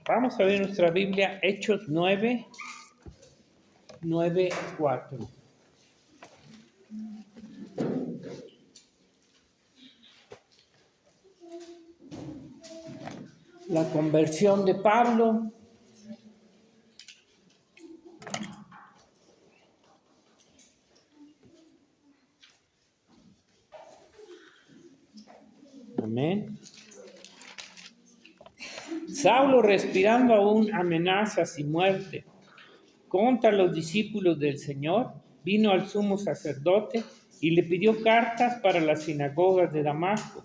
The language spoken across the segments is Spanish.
Vamos a ver nuestra Biblia, Hechos 9, 4. La conversión de Pablo. Amén. Saulo, respirando aún amenazas y muerte contra los discípulos del Señor, vino al sumo sacerdote y le pidió cartas para las sinagogas de Damasco,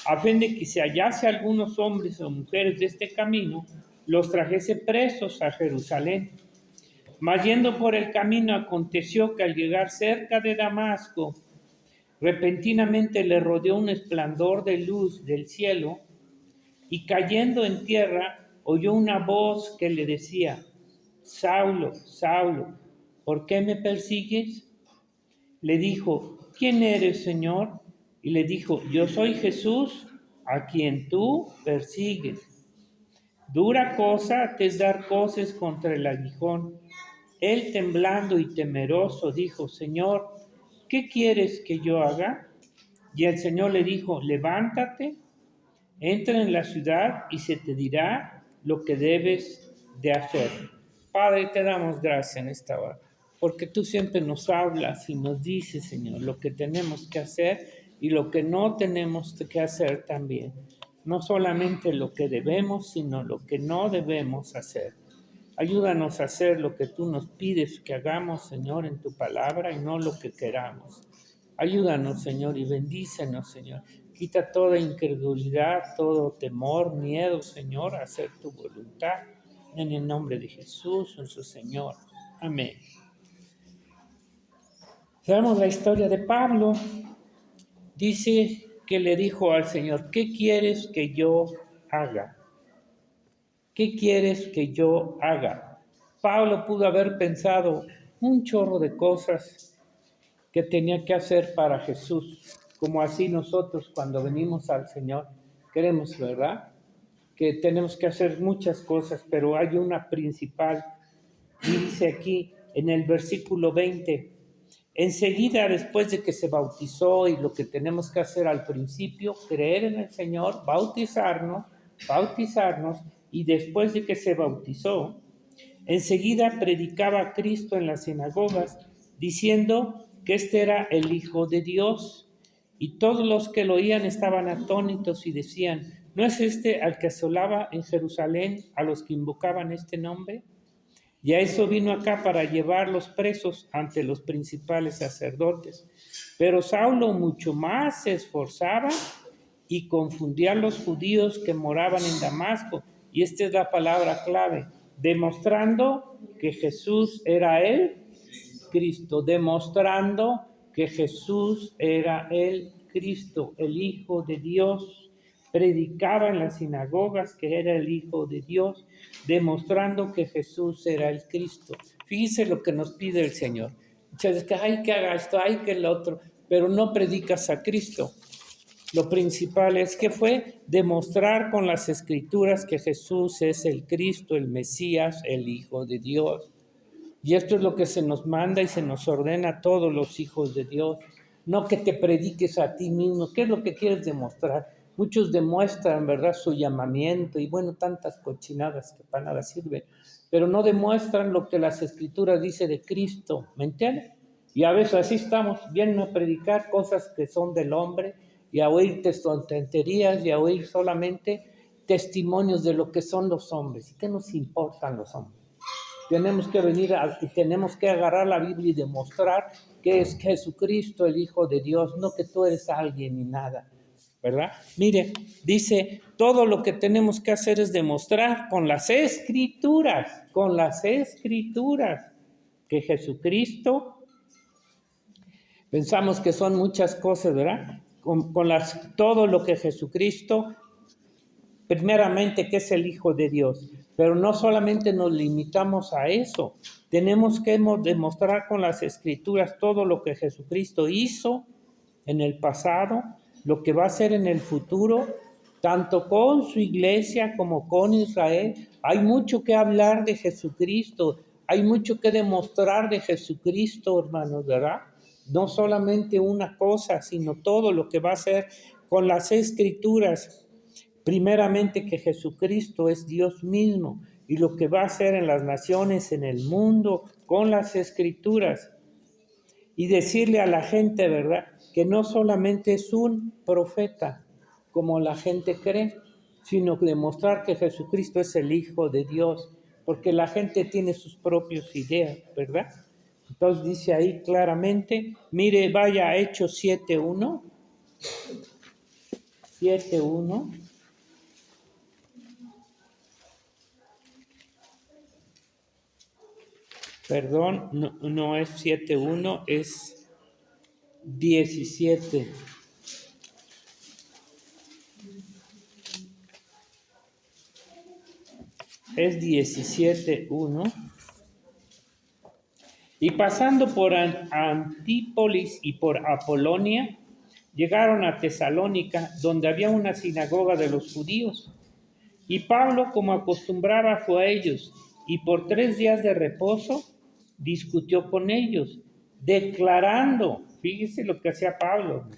a fin de que si hallase algunos hombres o mujeres de este camino, los trajese presos a Jerusalén. Mas yendo por el camino, aconteció que al llegar cerca de Damasco, repentinamente le rodeó un resplandor de luz del cielo, y cayendo en tierra, oyó una voz que le decía: Saulo, Saulo, ¿por qué me persigues? Le dijo: ¿quién eres, Señor? Y le dijo: yo soy Jesús, a quien tú persigues. Dura cosa te es dar coces contra el aguijón. Él, temblando y temeroso, dijo: Señor, ¿qué quieres que yo haga? Y el Señor le dijo: levántate, entra en la ciudad y se te dirá lo que debes de hacer. Padre, te damos gracias en esta hora, porque tú siempre nos hablas y nos dices, Señor, lo que tenemos que hacer y lo que no tenemos que hacer también. No solamente lo que debemos, sino lo que no debemos hacer. Ayúdanos a hacer lo que tú nos pides que hagamos, Señor, en tu palabra y no lo que queramos. Ayúdanos, Señor, y bendícenos, Señor. Quita toda incredulidad, todo temor, miedo, Señor, a hacer tu voluntad. En el nombre de Jesús, nuestro Señor. Amén. Sabemos la historia de Pablo. Dice que le dijo al Señor: ¿qué quieres que yo haga? ¿Qué quieres que yo haga? Pablo pudo haber pensado un chorro de cosas que tenía que hacer para Jesús, como así nosotros cuando venimos al Señor queremos, ¿verdad? Que tenemos que hacer muchas cosas, pero hay una principal. Y dice aquí en el versículo 20, enseguida después de que se bautizó, y lo que tenemos que hacer al principio, creer en el Señor, bautizarnos, y después de que se bautizó, enseguida predicaba a Cristo en las sinagogas, diciendo que este era el Hijo de Dios. Y todos los que lo oían estaban atónitos y decían: ¿no es este al que asolaba en Jerusalén a los que invocaban este nombre? Y a eso vino acá, para llevarlos presos ante los principales sacerdotes. Pero Saulo mucho más se esforzaba y confundía a los judíos que moraban en Damasco. Y esta es la palabra clave: demostrando que Jesús era el Cristo, demostrando que Jesús era el Cristo, el Hijo de Dios. Predicaba en las sinagogas que era el Hijo de Dios, demostrando que Jesús era el Cristo. Fíjese lo que nos pide el Señor. Muchas veces que hay que haga esto, hay que el otro, pero no predicas a Cristo. Lo principal es que fue demostrar con las Escrituras que Jesús es el Cristo, el Mesías, el Hijo de Dios. Y esto es lo que se nos manda y se nos ordena a todos los hijos de Dios. No que te prediques a ti mismo. ¿Qué es lo que quieres demostrar? Muchos demuestran, ¿verdad?, su llamamiento y bueno, tantas cochinadas que para nada sirven, pero no demuestran lo que las Escrituras dicen de Cristo, ¿me entiendes? Y a veces así estamos, vienen a predicar cosas que son del hombre y a oír tonterías y a oír solamente testimonios de lo que son los hombres. ¿Y qué nos importan los hombres? Tenemos que venir y tenemos que agarrar la Biblia y demostrar que es Jesucristo el Hijo de Dios, no que tú eres alguien ni nada, ¿verdad? Mire, dice, todo lo que tenemos que hacer es demostrar con las Escrituras, que Jesucristo, pensamos que son muchas cosas, ¿verdad? Todo lo que Jesucristo, primeramente, que es el Hijo de Dios. Pero no solamente nos limitamos a eso, tenemos que demostrar con las Escrituras todo lo que Jesucristo hizo en el pasado, lo que va a hacer en el futuro, tanto con su iglesia como con Israel, Hay mucho que hablar de Jesucristo, hay mucho que demostrar de Jesucristo, hermanos, ¿verdad? No solamente una cosa, sino todo lo que va a hacer con las Escrituras. Primeramente que Jesucristo es Dios mismo y lo que va a hacer en las naciones, en el mundo, con las Escrituras. Y decirle a la gente, ¿verdad?, que no solamente es un profeta, como la gente cree, sino demostrar que Jesucristo es el Hijo de Dios, porque la gente tiene sus propias ideas, ¿verdad? Entonces dice ahí claramente, mire, vaya a Hechos 7.1, 7.1, perdón, no es 7.1, es 17. Es 17.1. Y pasando por Antípolis y por Apolonia, llegaron a Tesalónica, donde había una sinagoga de los judíos. Y Pablo, como acostumbraba, fue a ellos, y por 3 días de reposo discutió con ellos, declarando, fíjese lo que hacía Pablo,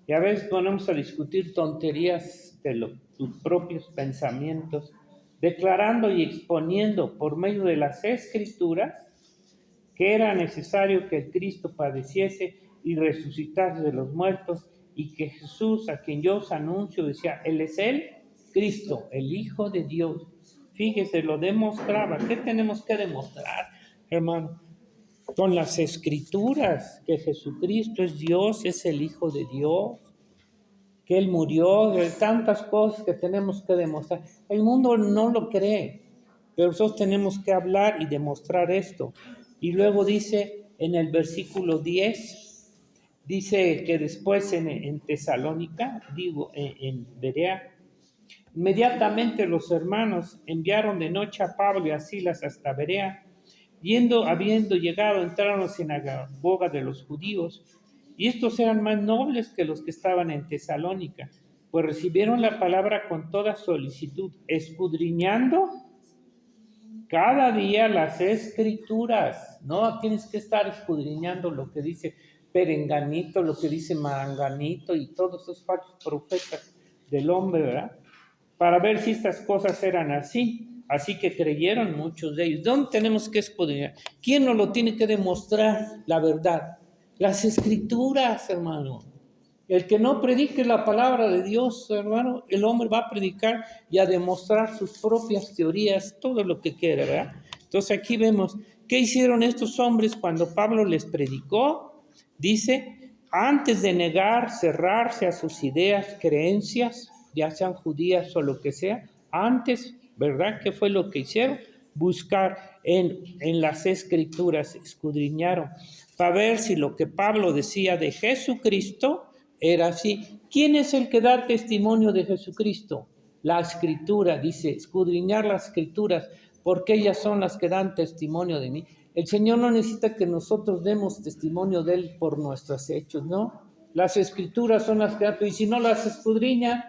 y a veces ponemos a discutir tonterías de tus propios pensamientos, declarando y exponiendo por medio de las Escrituras que era necesario que el Cristo padeciese y resucitase de los muertos, y que Jesús, a quien yo os anuncio, decía, Él es el Cristo, el Hijo de Dios. Fíjese, lo demostraba. ¿Qué tenemos que demostrar, hermano? Con las Escrituras, que Jesucristo es Dios, es el Hijo de Dios, que Él murió, de tantas cosas que tenemos que demostrar. El mundo no lo cree, pero nosotros tenemos que hablar y demostrar esto. Y luego dice en el versículo 10, dice que después en Tesalónica, en Berea, inmediatamente los hermanos enviaron de noche a Pablo y a Silas hasta Berea. Habiendo llegado, entraron en la sinagoga de los judíos, y estos eran más nobles que los que estaban en Tesalónica, pues recibieron la palabra con toda solicitud, escudriñando cada día las Escrituras. No tienes que estar escudriñando lo que dice Perenganito, lo que dice Maranganito y todos esos falsos profetas del hombre, ¿verdad? Para ver si estas cosas eran así. Así que creyeron muchos de ellos. ¿Dónde tenemos que escudriñar? ¿Quién nos lo tiene que demostrar? La verdad. Las Escrituras, hermano. El que no predique la palabra de Dios, hermano, el hombre va a predicar y a demostrar sus propias teorías, todo lo que quiera, ¿verdad? Entonces aquí vemos, ¿qué hicieron estos hombres cuando Pablo les predicó? Dice, antes de negar, cerrarse a sus ideas, creencias, ya sean judías o lo que sea, antes, ¿verdad? ¿Qué fue lo que hicieron? Buscar en las Escrituras, escudriñaron, para ver si lo que Pablo decía de Jesucristo era así. ¿Quién es el que da testimonio de Jesucristo? La Escritura, dice, escudriñar las Escrituras, porque ellas son las que dan testimonio de mí. El Señor no necesita que nosotros demos testimonio de Él por nuestros hechos, ¿no? Las Escrituras son las que dan, y si no las escudriñan,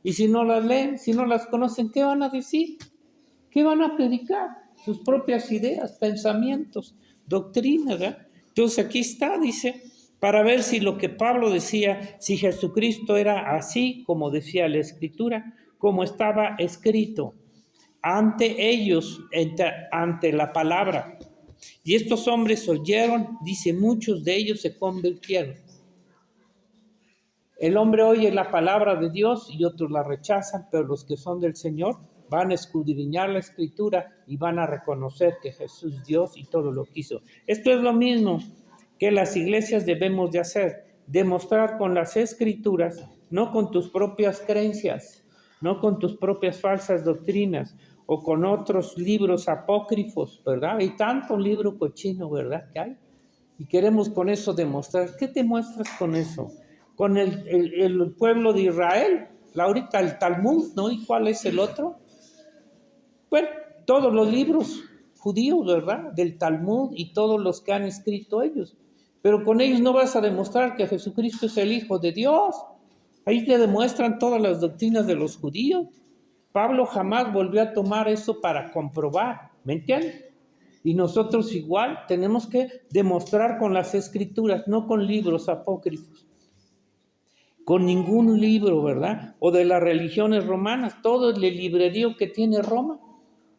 y si no las leen, si no las conocen, ¿qué van a decir? ¿Qué van a predicar? Sus propias ideas, pensamientos, doctrina, ¿verdad? Entonces aquí está, dice, para ver si lo que Pablo decía, si Jesucristo era así como decía la Escritura, como estaba escrito ante ellos, ante la palabra. Y estos hombres oyeron, dice, muchos de ellos se convirtieron. El hombre oye la palabra de Dios y otros la rechazan, pero los que son del Señor van a escudriñar la Escritura y van a reconocer que Jesús es Dios y todo lo que hizo. Esto es lo mismo que las iglesias debemos de hacer, demostrar con las Escrituras, no con tus propias creencias, no con tus propias falsas doctrinas o con otros libros apócrifos, ¿verdad? Hay tanto libro cochino, ¿verdad? Que hay. Y queremos con eso demostrar. ¿Qué te muestras con eso? Con el pueblo de Israel, ahorita el Talmud, ¿no? ¿Y cuál es el otro? Bueno, todos los libros judíos, ¿verdad? Del Talmud y todos los que han escrito ellos. Pero con ellos no vas a demostrar que Jesucristo es el Hijo de Dios. Ahí te demuestran todas las doctrinas de los judíos. Pablo jamás volvió a tomar eso para comprobar, ¿me entienden? Y nosotros igual tenemos que demostrar con las escrituras, no con libros apócrifos, con ningún libro, ¿verdad? O de las religiones romanas, todo el librerío que tiene Roma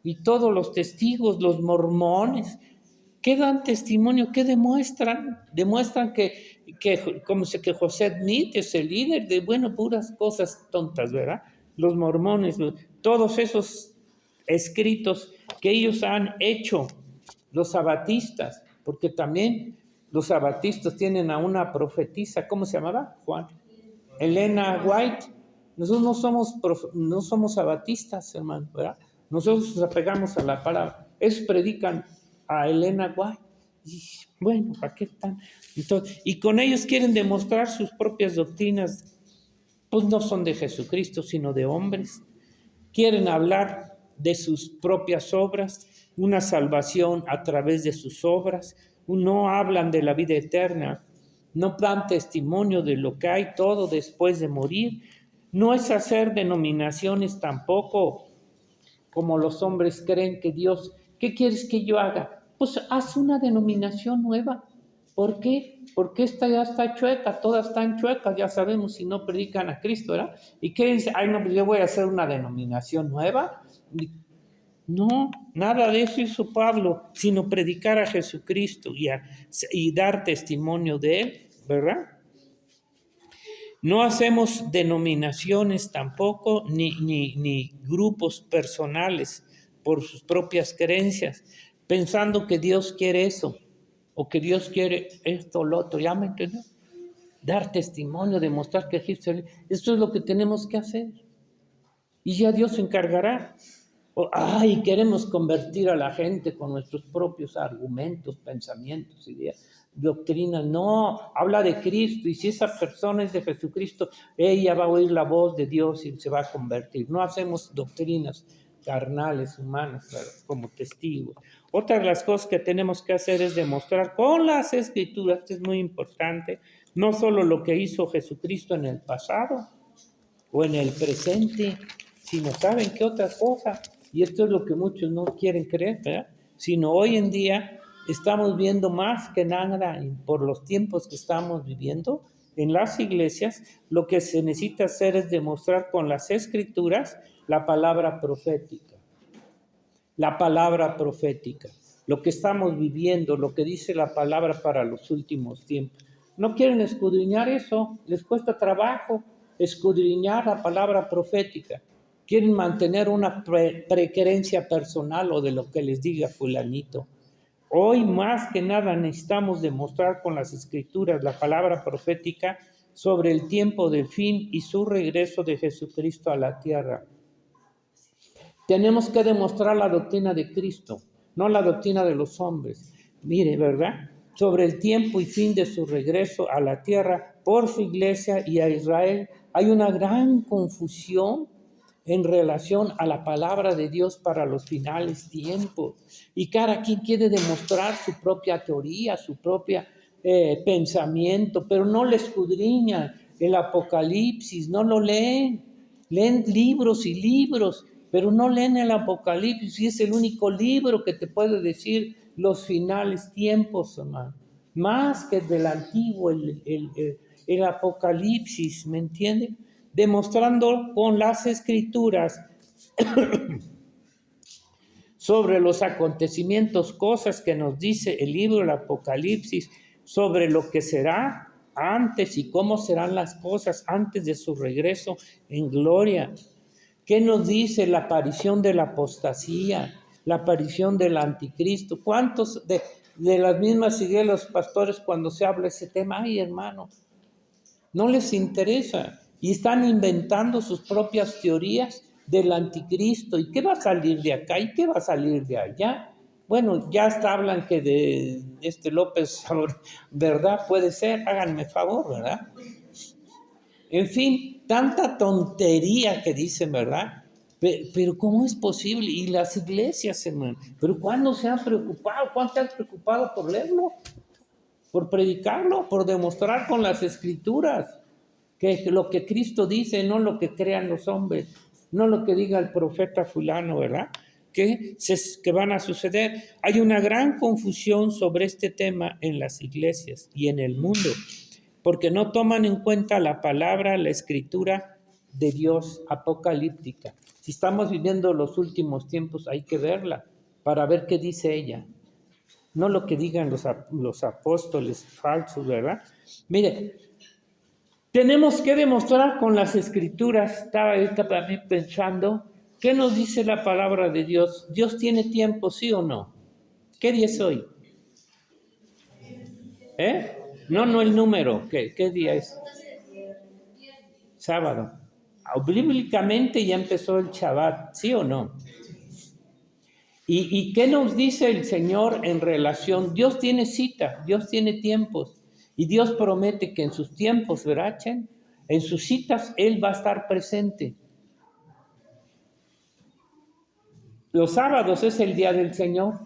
y todos los testigos, los mormones, ¿qué dan testimonio? ¿Qué demuestran? Demuestran que José Smith es el líder de, bueno, puras cosas tontas, ¿verdad? Los mormones, todos esos escritos que ellos han hecho, los sabatistas, porque también los sabatistas tienen a una profetisa, ¿cómo se llamaba? Juan. Elena White. Nosotros no somos sabatistas, hermano, ¿verdad? Nosotros nos apegamos a la palabra. Ellos predican a Elena White. Y bueno, ¿para qué están? Entonces, y con ellos quieren demostrar sus propias doctrinas, pues no son de Jesucristo, sino de hombres. Quieren hablar de sus propias obras, una salvación a través de sus obras. No hablan de la vida eterna, no dan testimonio de lo que hay todo después de morir. No es hacer denominaciones tampoco, como los hombres creen que Dios, ¿qué quieres que yo haga? Pues haz una denominación nueva. ¿Por qué? Porque esta ya está chueca, todas están chuecas, ya sabemos, si no predican a Cristo, ¿verdad? ¿Y qué dice? Ay, no, pues yo voy a hacer una denominación nueva. No, nada de eso hizo Pablo, sino predicar a Jesucristo y dar testimonio de Él, ¿verdad? No hacemos denominaciones tampoco, ni grupos personales por sus propias creencias, pensando que Dios quiere eso, o que Dios quiere esto o lo otro, ¿ya me entiendes? Dar testimonio, demostrar que Cristo, esto es lo que tenemos que hacer. Y ya Dios se encargará. Ay, queremos convertir a la gente con nuestros propios argumentos, pensamientos, ideas, doctrinas. No, habla de Cristo, y si esa persona es de Jesucristo, ella va a oír la voz de Dios y se va a convertir. No hacemos doctrinas carnales, humanas, claro, como testigos. Otra de las cosas que tenemos que hacer es demostrar con las Escrituras, que es muy importante, no solo lo que hizo Jesucristo en el pasado o en el presente, sino saben qué otra cosa. Y esto es lo que muchos no quieren creer, ¿verdad? Sino hoy en día estamos viendo más que nada, por los tiempos que estamos viviendo, en las iglesias, lo que se necesita hacer es demostrar con las Escrituras la palabra profética. La palabra profética. Lo que estamos viviendo, lo que dice la palabra para los últimos tiempos. No quieren escudriñar eso, les cuesta trabajo escudriñar la palabra profética. Quieren mantener una precreencia personal o de lo que les diga fulanito. Hoy más que nada necesitamos demostrar con las Escrituras la palabra profética sobre el tiempo del fin y su regreso de Jesucristo a la tierra. Tenemos que demostrar la doctrina de Cristo, no la doctrina de los hombres. Mire, ¿verdad? Sobre el tiempo y fin de su regreso a la tierra por su iglesia y a Israel. Hay una gran confusión en relación a la palabra de Dios para los finales tiempos. Y cada quien quiere demostrar su propia teoría, su propio pensamiento, pero no le escudriñan el Apocalipsis, no lo leen. Leen libros y libros, pero no leen el Apocalipsis, y es el único libro que te puede decir los finales tiempos, hermano. Más que del antiguo, el Apocalipsis, ¿me entienden? Demostrando con las Escrituras sobre los acontecimientos, cosas que nos dice el libro del Apocalipsis, sobre lo que será antes y cómo serán las cosas antes de su regreso en gloria. ¿Qué nos dice la aparición de la apostasía, la aparición del anticristo? ¿Cuántos de las mismas iglesias, los pastores, cuando se habla ese tema, ay hermano, no les interesa y están inventando sus propias teorías del anticristo? ¿Y qué va a salir de acá? ¿Y qué va a salir de allá? Bueno, ya hasta hablan que de López, ¿verdad? Puede ser, háganme favor, ¿verdad? En fin, tanta tontería que dicen, ¿verdad? Pero ¿cómo es posible? Y las iglesias, hermano, ¿pero cuándo se han preocupado? ¿Cuándo se han preocupado por leerlo? ¿Por predicarlo? ¿Por demostrar con las Escrituras que lo que Cristo dice, no lo que crean los hombres? no lo que diga el profeta fulano, ¿verdad? Que van a suceder. Hay una gran confusión sobre este tema en las iglesias y en el mundo, porque no toman en cuenta la palabra, la escritura de Dios apocalíptica. Si estamos viviendo los últimos tiempos, hay que verla para ver qué dice ella. No lo que digan los apóstoles falsos, ¿verdad? Mire, tenemos que demostrar con las escrituras, estaba ahorita también pensando, ¿qué nos dice la palabra de Dios? ¿Dios tiene tiempo, sí o no? ¿Qué día es hoy? No el número, ¿qué día es? Sábado. Bíblicamente ya empezó el Shabbat, ¿sí o no? ¿Y qué nos dice el Señor en relación? Dios tiene cita, Dios tiene tiempos. Y Dios promete que en sus tiempos, ¿verdad? En sus citas Él va a estar presente. Los sábados es el día del Señor.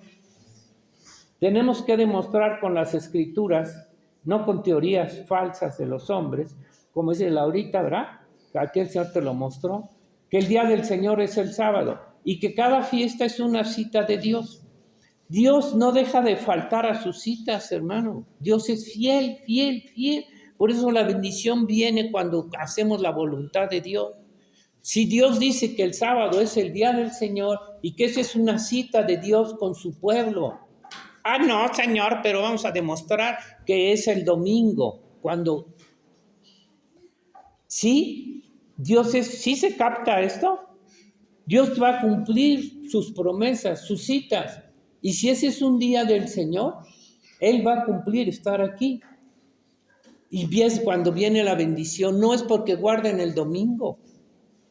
Tenemos que demostrar con las escrituras, no con teorías falsas de los hombres, como dice Laurita, ¿verdad? Aquí el Señor te lo mostró, que el día del Señor es el sábado y que cada fiesta es una cita de Dios. Dios no deja de faltar a sus citas, hermano. Dios es fiel, fiel, fiel. Por eso la bendición viene cuando hacemos la voluntad de Dios. Si Dios dice que el sábado es el día del Señor y que esa es una cita de Dios con su pueblo. No, Señor, pero vamos a demostrar que es el domingo. Cuando sí, sí se capta esto. Dios va a cumplir sus promesas, sus citas. Y si ese es un día del Señor, Él va a cumplir, estar aquí. Y ves cuando viene la bendición, no es porque guarden el domingo.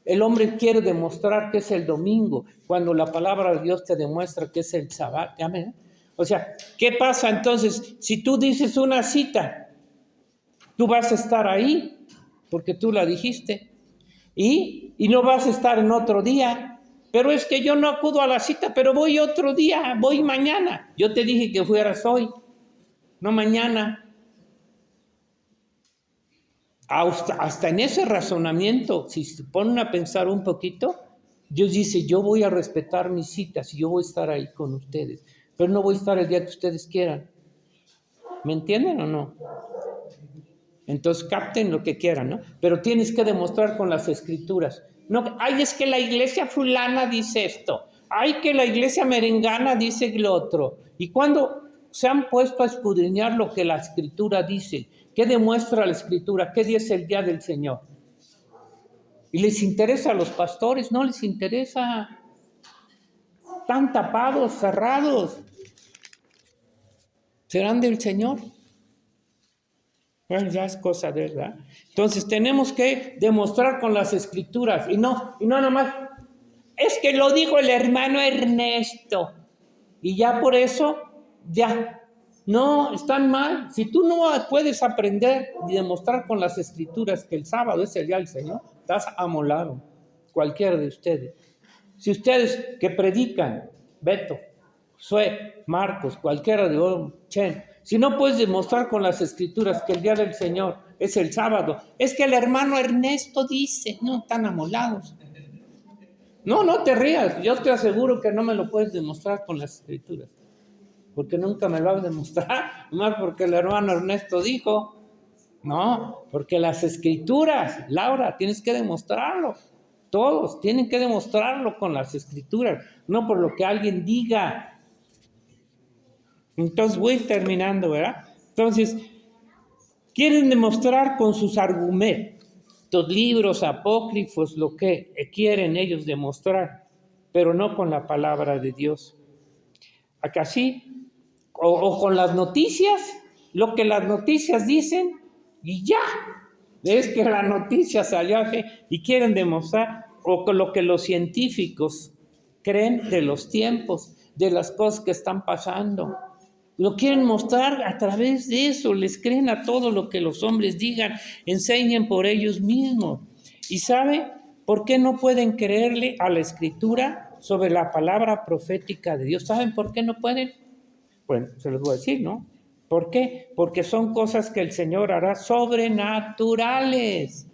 El hombre quiere demostrar que es el domingo, cuando la palabra de Dios te demuestra que es el Shabbat. ¿Amén? O sea, ¿qué pasa entonces? Si tú dices una cita, tú vas a estar ahí, porque tú la dijiste. Y no vas a estar en otro día. Pero es que yo no acudo a la cita, pero voy otro día, voy mañana. Yo te dije que fueras hoy, no mañana. Hasta en ese razonamiento, si se ponen a pensar un poquito, Dios dice, yo voy a respetar mis citas y yo voy a estar ahí con ustedes, pero no voy a estar el día que ustedes quieran. ¿Me entienden o no? Entonces capten lo que quieran, ¿no? Pero tienes que demostrar con las escrituras. No, es que la iglesia fulana dice esto. Que la iglesia merengana dice lo otro. Y cuando se han puesto a escudriñar lo que la escritura dice, ¿qué demuestra la escritura? ¿Qué día es el día del Señor? ¿Y les interesa a los pastores? No les interesa. Están tapados, cerrados. ¿Serán del Señor? Bueno, ya es cosa de él, ¿verdad? Entonces tenemos que demostrar con las escrituras y no nomás, es que lo dijo el hermano Ernesto y ya por eso, ya, no, están mal. Si tú no puedes aprender y demostrar con las escrituras que el sábado es el día del Señor, estás amolado, cualquiera de ustedes. Si ustedes que predican, Beto, Sue, Marcos, cualquiera de Chen, si no puedes demostrar con las escrituras que el día del Señor es el sábado, es que el hermano Ernesto dice, no, están amolados. No te rías, yo te aseguro que no me lo puedes demostrar con las escrituras, porque nunca me lo vas a demostrar, más porque el hermano Ernesto dijo, no, porque las escrituras, Laura, tienes que demostrarlo, todos tienen que demostrarlo con las escrituras, no por lo que alguien diga. Entonces voy terminando, ¿verdad? Entonces, quieren demostrar con sus argumentos, libros apócrifos, lo que quieren ellos demostrar, pero no con la palabra de Dios. Acá sí, o con las noticias, lo que las noticias dicen, y ya. Es que la noticia salió y quieren demostrar, o con lo que los científicos creen de los tiempos, de las cosas que están pasando. Lo quieren mostrar a través de eso, les creen a todo lo que los hombres digan, enseñen por ellos mismos. ¿Y sabe por qué no pueden creerle a la escritura sobre la palabra profética de Dios? ¿Saben por qué no pueden? Bueno, se los voy a decir, ¿no? ¿Por qué? Porque son cosas que el Señor hará sobrenaturales.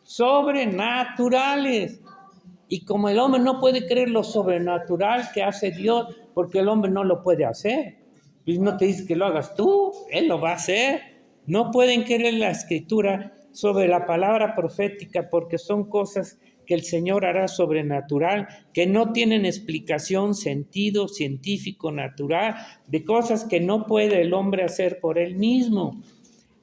Sobrenaturales. Y como el hombre no puede creer lo sobrenatural que hace Dios, porque el hombre no lo puede hacer. Pues no te dice que lo hagas tú, Él lo va a hacer. No pueden creer la Escritura sobre la palabra profética porque son cosas que el Señor hará sobrenatural, que no tienen explicación, sentido científico, natural, de cosas que no puede el hombre hacer por él mismo.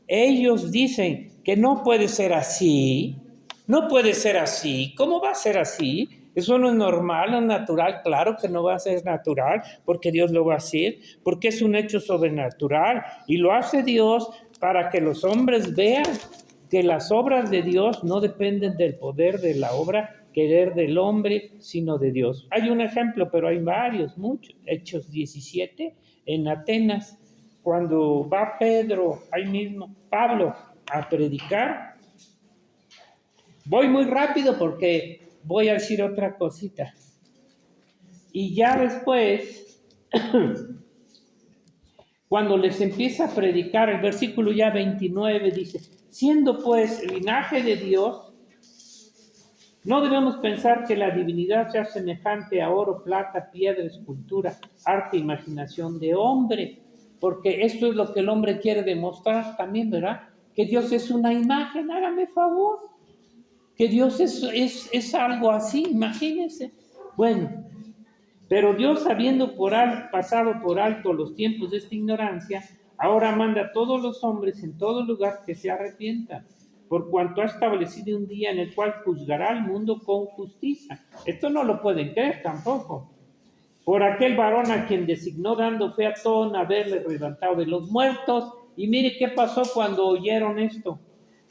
Ellos dicen que no puede ser así, no puede ser así. ¿Cómo va a ser así? Eso no es normal, no es natural. Claro que no va a ser natural porque Dios lo va a hacer, porque es un hecho sobrenatural y lo hace Dios para que los hombres vean que las obras de Dios no dependen del poder de la obra, querer del hombre, sino de Dios. Hay un ejemplo, pero hay varios, muchos. Hechos 17, en Atenas, cuando va Pedro, ahí mismo, Pablo, a predicar. Voy muy rápido porque voy a decir otra cosita. Y ya después, cuando les empieza a predicar, el versículo ya 29 dice, siendo pues linaje de Dios, no debemos pensar que la divinidad sea semejante a oro, plata, piedra, escultura, arte, imaginación de hombre, porque esto es lo que el hombre quiere demostrar también, ¿verdad? Que Dios es una imagen, hágame favor, que Dios es algo así, imagínense. Bueno, pero Dios, habiendo pasado por alto los tiempos de esta ignorancia, ahora manda a todos los hombres en todo lugar que se arrepientan, por cuanto ha establecido un día en el cual juzgará al mundo con justicia. Esto no lo pueden creer tampoco. Por aquel varón a quien designó dando fe a todos haberle levantado de los muertos. Y mire qué pasó cuando oyeron esto.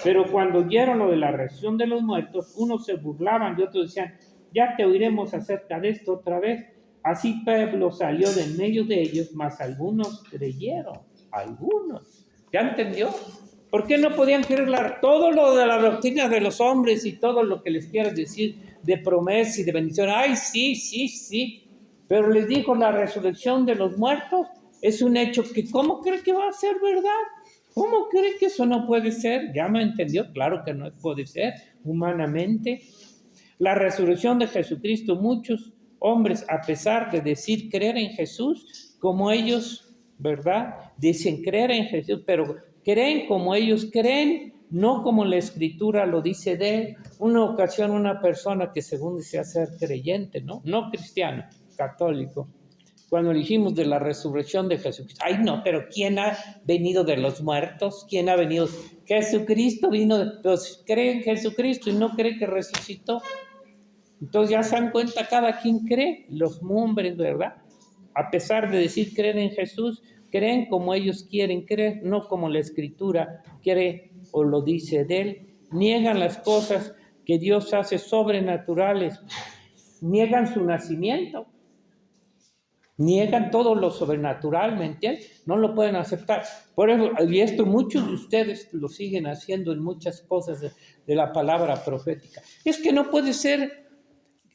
Pero cuando oyeron lo de la resurrección de los muertos, unos se burlaban y otros decían, ya te oiremos acerca de esto otra vez. Así Pablo salió de en medio de ellos, mas algunos creyeron. Algunos. ¿Ya entendió? ¿Por qué no podían creer todo lo de la doctrina de los hombres y todo lo que les quieras decir de promesa y de bendición? Ay, sí, sí, sí. Pero les dijo, la resurrección de los muertos es un hecho que, ¿cómo cree que va a ser verdad? ¿Cómo cree que eso no puede ser? ¿Ya me entendió? Claro que no puede ser humanamente. La resurrección de Jesucristo, muchos hombres, a pesar de decir creer en Jesús, como ellos, ¿verdad? Dicen creer en Jesús, pero creen como ellos creen, no como la Escritura lo dice de él. Una ocasión, una persona que según desea ser creyente, ¿no? No cristiano, católico, cuando dijimos de la resurrección de Jesucristo, ay no, pero ¿quién ha venido de los muertos? ¿Quién ha venido? Jesucristo vino, pues cree en Jesucristo y no cree que resucitó. Entonces ya se dan cuenta, cada quien cree, los hombres, ¿verdad? A pesar de decir creer en Jesús, creen como ellos quieren creer, no como la Escritura quiere o lo dice de él. Niegan las cosas que Dios hace sobrenaturales, niegan su nacimiento, niegan todo lo sobrenatural, ¿me entiendes? No lo pueden aceptar. Por eso, y esto muchos de ustedes lo siguen haciendo en muchas cosas de la palabra profética. Es que no puede ser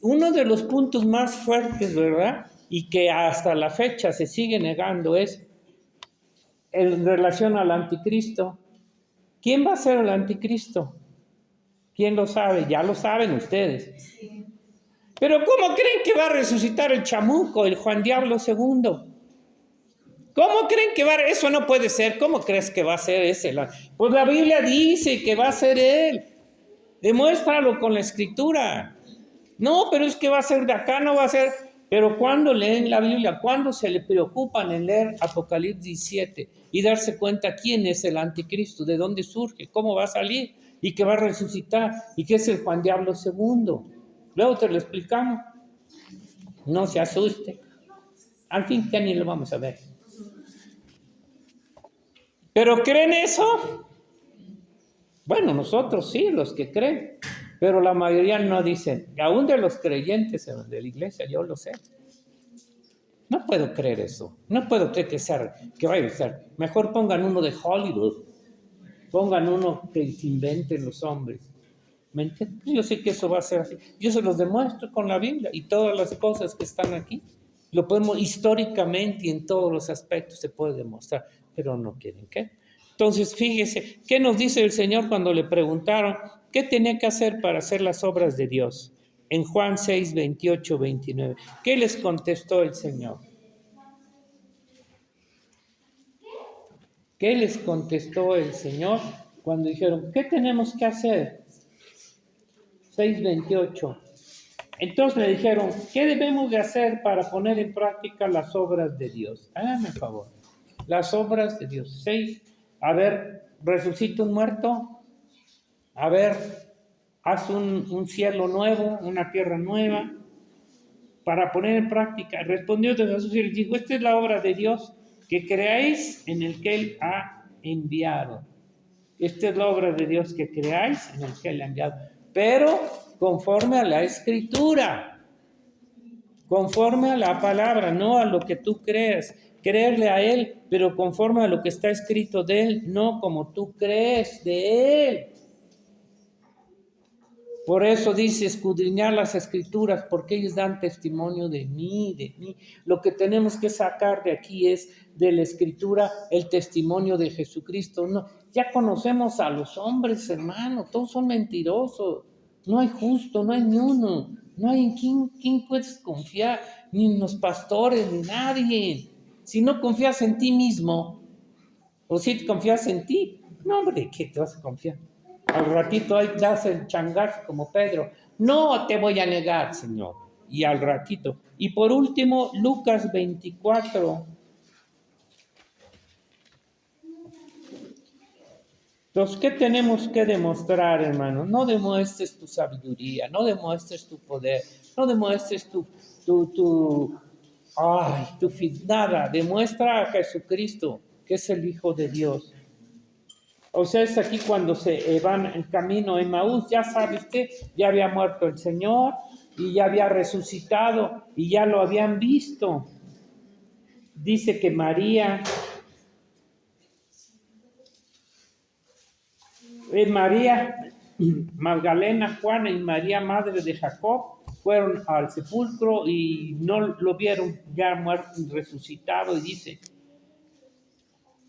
uno de los puntos más fuertes, ¿verdad? Y que hasta la fecha se sigue negando es en relación al anticristo. ¿Quién va a ser el anticristo? ¿Quién lo sabe? Ya lo saben ustedes. Sí. Pero ¿cómo creen que va a resucitar el chamuco, el Juan Diablo II? ¿Cómo creen que va a...? Eso no puede ser. ¿Cómo crees que va a ser ese? Pues la Biblia dice que va a ser él. Demuéstralo con la Escritura. No, pero es que va a ser de acá, no va a ser... Pero cuando leen la Biblia, cuando se le preocupan en leer Apocalipsis 17 y darse cuenta quién es el anticristo, de dónde surge, cómo va a salir y que va a resucitar y que es el Juan Diablo II. Luego te lo explicamos. No se asuste. Al fin ya ni lo vamos a ver. ¿Pero creen eso? Bueno, nosotros sí, los que creen. Pero la mayoría no dicen. Aún de los creyentes de la iglesia, yo lo sé. No puedo creer eso. No puedo creer que vaya a ser. Mejor pongan uno de Hollywood. Pongan uno que inventen los hombres. ¿Me entiendes? Yo sé que eso va a ser así. Yo se los demuestro con la Biblia y todas las cosas que están aquí. Lo podemos históricamente y en todos los aspectos se puede demostrar, pero no quieren que. Entonces, fíjese, ¿qué nos dice el Señor cuando le preguntaron qué tenía que hacer para hacer las obras de Dios? en Juan 6, 28, 29. ¿Qué les contestó el Señor? ¿Qué les contestó el Señor cuando dijeron, ¿qué tenemos que hacer? 6:28. Entonces le dijeron, ¿qué debemos de hacer para poner en práctica las obras de Dios? Háganme el favor. Las obras de Dios. 6. A ver, resucita un muerto. A ver, haz un cielo nuevo, una tierra nueva, para poner en práctica. Respondió Jesús y les dijo, esta es la obra de Dios, que creáis en el que Él ha enviado. Esta es la obra de Dios, que creáis en el que Él ha enviado. Pero conforme a la Escritura, conforme a la palabra, no a lo que tú creas. Creerle a Él, pero conforme a lo que está escrito de Él, no como tú crees de Él. Por eso dice escudriñar las Escrituras, porque ellos dan testimonio de mí, de mí. Lo que tenemos que sacar de aquí es de la Escritura el testimonio de Jesucristo. No, ya conocemos a los hombres, hermano, todos son mentirosos. No hay justo, no hay ni uno. No hay en quién puedes confiar, ni en los pastores, ni nadie. Si no confías en ti mismo, o si confías en ti, no, hombre, ¿qué te vas a confiar? Al ratito ahí das el changazo como Pedro. No te voy a negar, Señor. Y al ratito. Y por último, Lucas 24. Entonces, ¿qué tenemos que demostrar, hermano? No demuestres tu sabiduría, no demuestres tu poder, no demuestres tu nada. Demuestra a Jesucristo, que es el Hijo de Dios. O sea, es aquí cuando se van en camino a Emaús, ya sabe usted, ya había muerto el Señor y ya había resucitado y ya lo habían visto. Dice que María Magdalena, Juana y María, madre de Jacob, fueron al sepulcro y no lo vieron ya muerto y resucitado, y dice,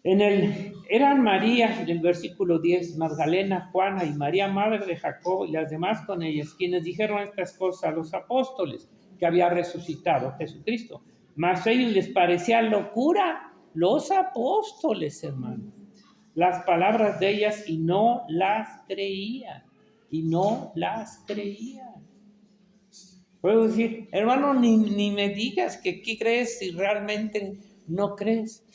eran María, del versículo 10, Magdalena, Juana y María, madre de Jacob, y las demás con ellas, quienes dijeron estas cosas a los apóstoles, que había resucitado Jesucristo. Mas a ellos les parecía locura, los apóstoles, hermano, las palabras de ellas, y no las creían, Puedo decir, hermano, ni me digas que qué crees si realmente no crees.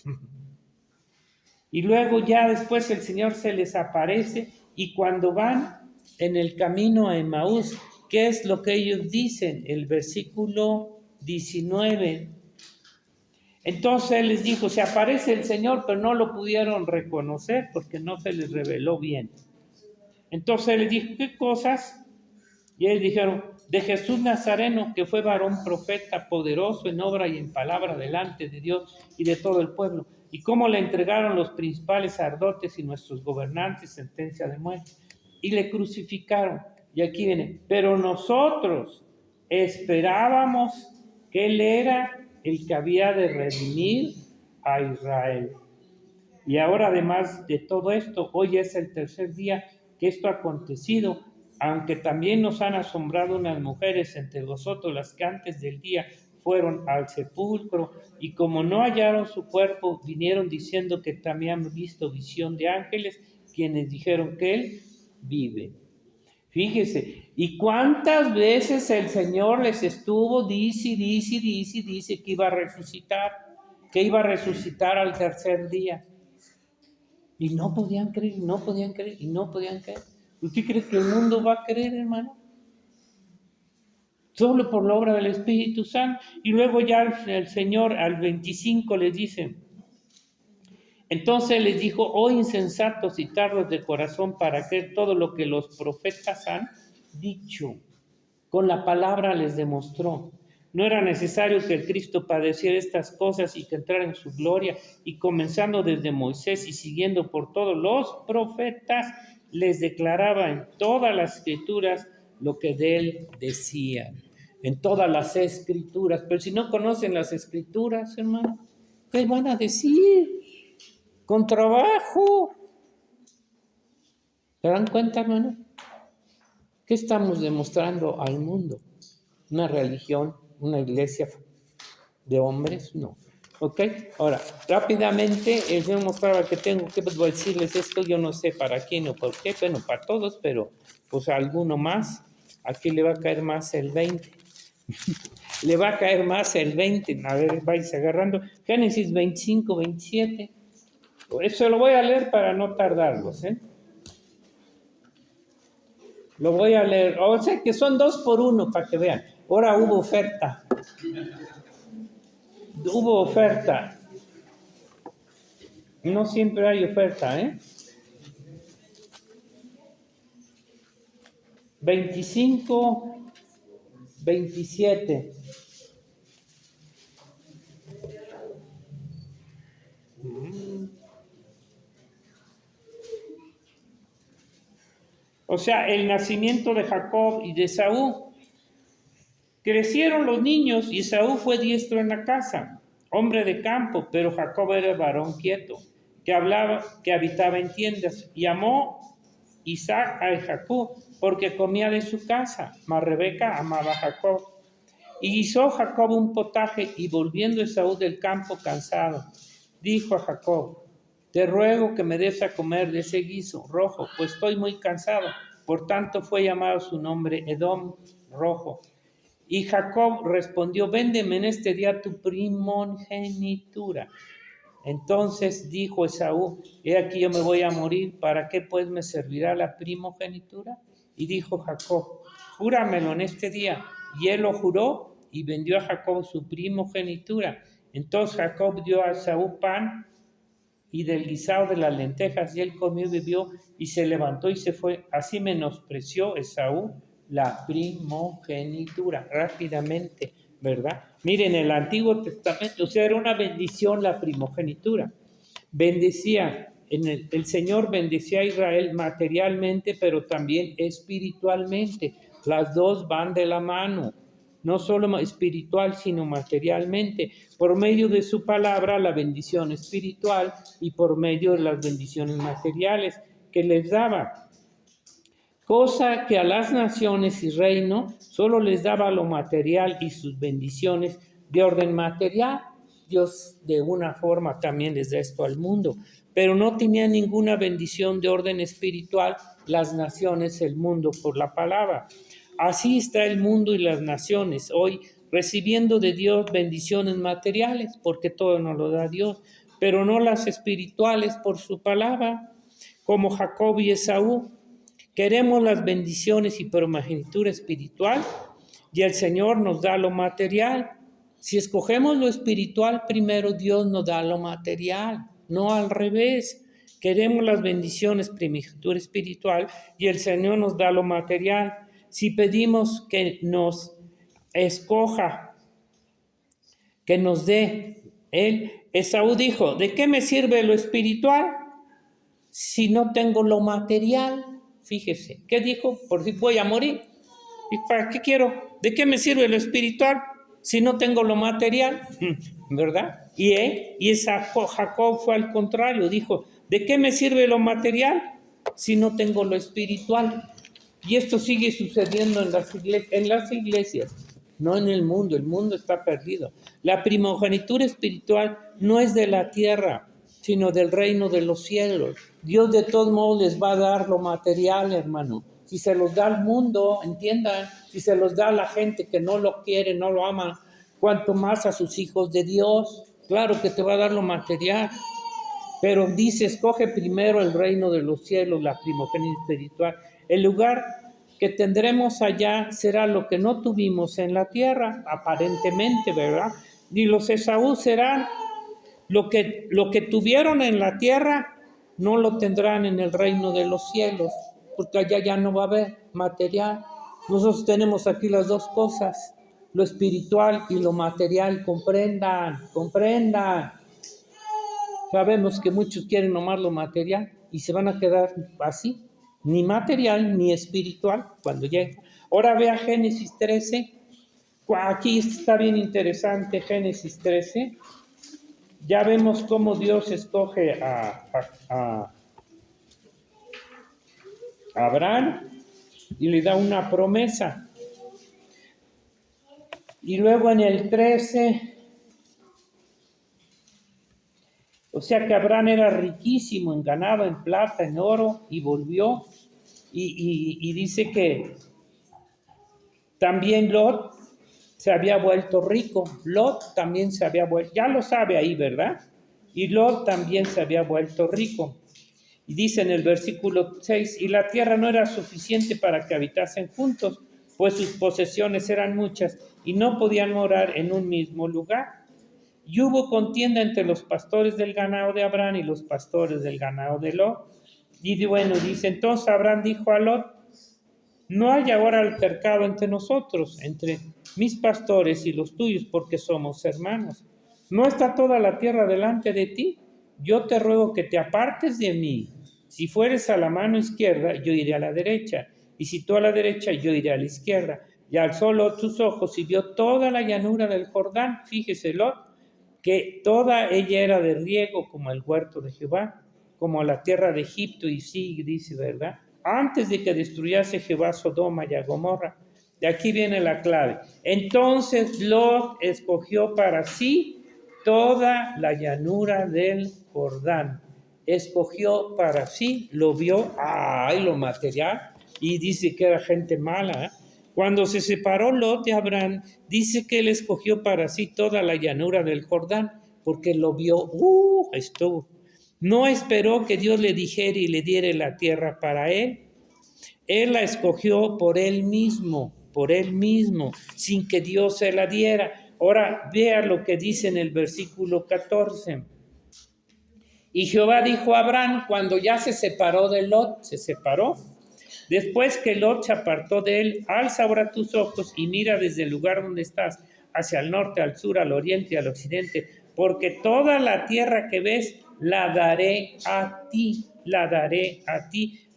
Y luego ya después el Señor se les aparece, y cuando van en el camino a Emaús, ¿qué es lo que ellos dicen? El versículo 19. Entonces Él les dijo, se aparece el Señor, pero no lo pudieron reconocer porque no se les reveló bien. Entonces Él les dijo, ¿qué cosas? Y ellos dijeron, de Jesús Nazareno, que fue varón profeta, poderoso en obra y en palabra delante de Dios y de todo el pueblo. Y cómo le entregaron los principales sacerdotes y nuestros gobernantes sentencia de muerte. Y le crucificaron. Y aquí viene, pero nosotros esperábamos que Él era el que había de redimir a Israel. Y ahora, además de todo esto, hoy es el tercer día que esto ha acontecido, aunque también nos han asombrado unas mujeres entre vosotros, las que antes del día fueron al sepulcro, y como no hallaron su cuerpo, vinieron diciendo que también han visto visión de ángeles, quienes dijeron que Él vive. Fíjese, ¿y cuántas veces el Señor les estuvo, dice que iba a resucitar al tercer día? Y no podían creer. ¿Usted cree que el mundo va a creer, hermano? Solo por la obra del Espíritu Santo. Y luego ya el Señor al 25 les dice, entonces les dijo, oh insensatos y tardos de corazón para creer todo lo que los profetas han dicho. Con la palabra les demostró. No era necesario que el Cristo padeciera estas cosas y que entrara en su gloria, y comenzando desde Moisés y siguiendo por todos los profetas, les declaraba en todas las escrituras lo que de él decían. En todas las escrituras. Pero si no conocen las escrituras, hermano, ¿qué van a decir? Con trabajo. ¿Se dan cuenta, hermano? ¿Qué estamos demostrando al mundo? una religión, una iglesia de hombres, no. ¿Ok? Ahora, rápidamente, el Señor mostraba que tengo que decirles esto, yo no sé para quién o por qué, bueno, para todos, pero pues a alguno más, aquí le va a caer más el 20. Le va a caer más el 20. A ver, vais agarrando. Génesis 25, 27. Eso lo voy a leer para no tardarlos, ¿eh? Lo voy a leer. O sea que son 2 por 1 para que vean. Ahora hubo oferta. Hubo oferta. No siempre hay oferta, ¿eh? 25, 27. O sea, el nacimiento de Jacob y de Esaú. Crecieron los niños y Esaú fue diestro en la casa, hombre de campo, pero Jacob era varón quieto, que habitaba en tiendas. Y amó Isaac a Jacob porque comía de su casa, mas Rebeca amaba a Jacob. Y hizo Jacob un potaje y volviendo Esaú del campo cansado, dijo a Jacob, te ruego que me des a comer de ese guiso rojo, pues estoy muy cansado. Por tanto fue llamado su nombre Edom, rojo. Y Jacob respondió, véndeme en este día tu primogenitura. Entonces dijo Esaú, he aquí yo me voy a morir, ¿para qué pues me servirá la primogenitura? Y dijo Jacob, júramelo en este día. Y él lo juró y vendió a Jacob su primogenitura. Entonces Jacob dio a Esaú pan y del guisado de las lentejas, y él comió y bebió, y se levantó y se fue. Así menospreció Esaú la primogenitura, rápidamente, ¿verdad? Miren, el Antiguo Testamento, o sea, era una bendición la primogenitura. Bendecía, el Señor bendecía a Israel materialmente, pero también espiritualmente. Las dos van de la mano, no solo espiritual, sino materialmente, por medio de su palabra, la bendición espiritual, y por medio de las bendiciones materiales que les daba. Cosa que a las naciones y reino solo les daba lo material y sus bendiciones de orden material. Dios de una forma también les da esto al mundo, pero no tenía ninguna bendición de orden espiritual las naciones, el mundo, por la palabra. Así está el mundo y las naciones hoy, recibiendo de Dios bendiciones materiales, porque todo nos lo da Dios, pero no las espirituales por su palabra, como Jacob y Esaú. Queremos las bendiciones y primogenitura espiritual y el Señor nos da lo material. Si escogemos lo espiritual, primero Dios nos da lo material, no al revés. Queremos las bendiciones, primogenitura espiritual y el Señor nos da lo material. Si pedimos que nos escoja, que nos dé Él, Esaú dijo, ¿de qué me sirve lo espiritual si no tengo lo material? Fíjese, ¿qué dijo? Por si voy a morir. ¿Y para qué quiero? ¿De qué me sirve lo espiritual si no tengo lo material? ¿Verdad? Y Jacob fue al contrario, dijo, ¿de qué me sirve lo material si no tengo lo espiritual? Y esto sigue sucediendo en las iglesias, no en el mundo está perdido. La primogenitura espiritual no es de la tierra, sino del reino de los cielos. Dios de todos modos les va a dar lo material, hermano. Si se los da al mundo, entiendan, si se los da a la gente que no lo quiere, no lo ama, cuanto más a sus hijos de Dios, claro que te va a dar lo material. Pero dice, escoge primero el reino de los cielos, la primogenitura espiritual. El lugar que tendremos allá será lo que no tuvimos en la tierra, aparentemente, ¿verdad? Y los Esaú serán lo que tuvieron en la tierra, no lo tendrán en el reino de los cielos, porque allá ya no va a haber material. Nosotros tenemos aquí las dos cosas, lo espiritual y lo material. Comprendan. Sabemos que muchos quieren nomás lo material y se van a quedar así, ni material ni espiritual cuando llegue. Ahora vea Génesis 13, aquí está bien interesante Génesis 13. Ya vemos cómo Dios escoge a Abraham y le da una promesa. Y luego en el 13, o sea que Abraham era riquísimo en ganado, en plata, en oro, y volvió. Y dice que también Lot se había vuelto rico. Lot también se había vuelto, ya lo sabe ahí, ¿verdad? Y Lot también se había vuelto rico. Y dice en el versículo 6, y la tierra no era suficiente para que habitasen juntos, pues sus posesiones eran muchas y no podían morar en un mismo lugar. Y hubo contienda entre los pastores del ganado de Abraham y los pastores del ganado de Lot. Y bueno, dice, entonces Abraham dijo a Lot, no hay ahora altercado entre nosotros, entre mis pastores y los tuyos, porque somos hermanos. ¿No está toda la tierra delante de ti? Yo te ruego que te apartes de mí. Si fueres a la mano izquierda, yo iré a la derecha. Y si tú a la derecha, yo iré a la izquierda. Y alzó Lot sus ojos y vio toda la llanura del Jordán. Fíjese Lot, que toda ella era de riego como el huerto de Jehová, como la tierra de Egipto, y sí, dice, ¿verdad? Antes de que destruyase Jehová Sodoma y a Gomorra. De aquí viene la clave. Entonces Lot escogió para sí toda la llanura del Jordán. Escogió para sí, lo vio, lo material, y dice que era gente mala. Cuando se separó Lot de Abraham, dice que él escogió para sí toda la llanura del Jordán, porque lo vio, estuvo. No esperó que Dios le dijera y le diera la tierra para él. Él la escogió por él mismo, sin que Dios se la diera. Ahora vea lo que dice en el versículo 14. Y Jehová dijo a Abraham, cuando ya se separó de Lot, se separó. Después que Lot se apartó de él, alza ahora tus ojos y mira desde el lugar donde estás, hacia el norte, al sur, al oriente y al occidente, porque toda la tierra que ves la daré a ti,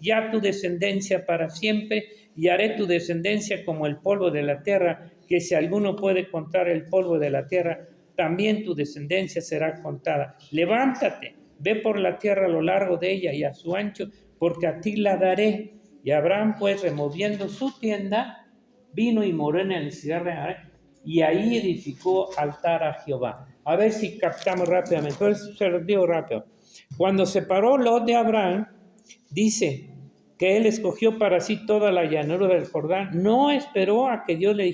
y a tu descendencia para siempre, y haré tu descendencia como el polvo de la tierra, que si alguno puede contar el polvo de la tierra, también tu descendencia será contada. Levántate, ve por la tierra a lo largo de ella y a su ancho, porque a ti la daré. Y Abraham, pues, removiendo su tienda, vino y moró en el ciudad, y ahí edificó altar a Jehová. A ver si captamos rápidamente. Entonces, se los digo rápido. Cuando separó Lot de Abraham, dice que él escogió para sí toda la llanura del Jordán. No esperó a que Dios le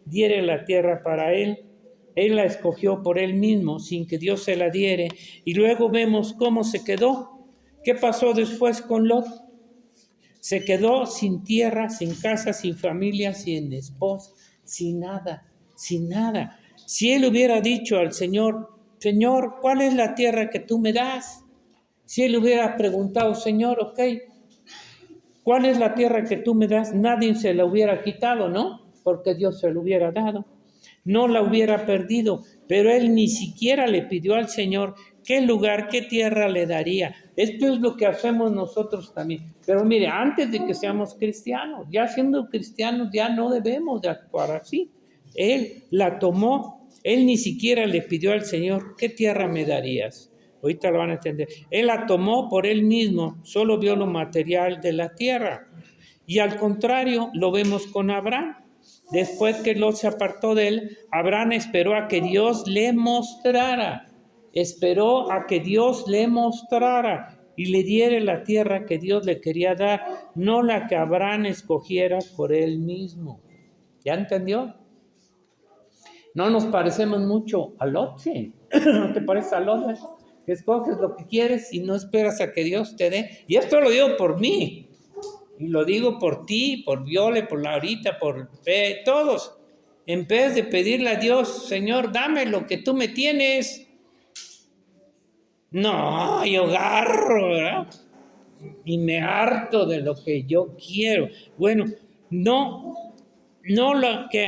diere la tierra para él. Él la escogió por él mismo, sin que Dios se la diere. Y luego vemos cómo se quedó. ¿Qué pasó después con Lot? Se quedó sin tierra, sin casa, sin familia, sin esposa, sin nada. Si él hubiera dicho al Señor, Señor, ¿cuál es la tierra que tú me das? Si él hubiera preguntado, Señor, ok, ¿cuál es la tierra que tú me das? Nadie se la hubiera quitado, ¿no? Porque Dios se la hubiera dado. No la hubiera perdido, pero él ni siquiera le pidió al Señor qué lugar, qué tierra le daría. Esto es lo que hacemos nosotros también. Pero mire, antes de que seamos cristianos, ya siendo cristianos, ya no debemos de actuar así. Él la tomó, él ni siquiera le pidió al Señor, ¿qué tierra me darías? Ahorita lo van a entender. Él la tomó por él mismo, solo vio lo material de la tierra. Y al contrario, lo vemos con Abraham. Después que Lot se apartó de él, Abraham esperó a que Dios le mostrara. Y le diera la tierra que Dios le quería dar, no la que Abraham escogiera por él mismo. ¿Ya entendió? No nos parecemos mucho a Lot, ¿sí? ¿No te pareces a Lot? Que escoges lo que quieres y no esperas a que Dios te dé. Y esto lo digo por mí. Y lo digo por ti, por Viole, por Laurita, por todos. En vez de pedirle a Dios, Señor, dame lo que tú me tienes. No, yo agarro, ¿verdad? Y me harto de lo que yo quiero. Bueno, no lo que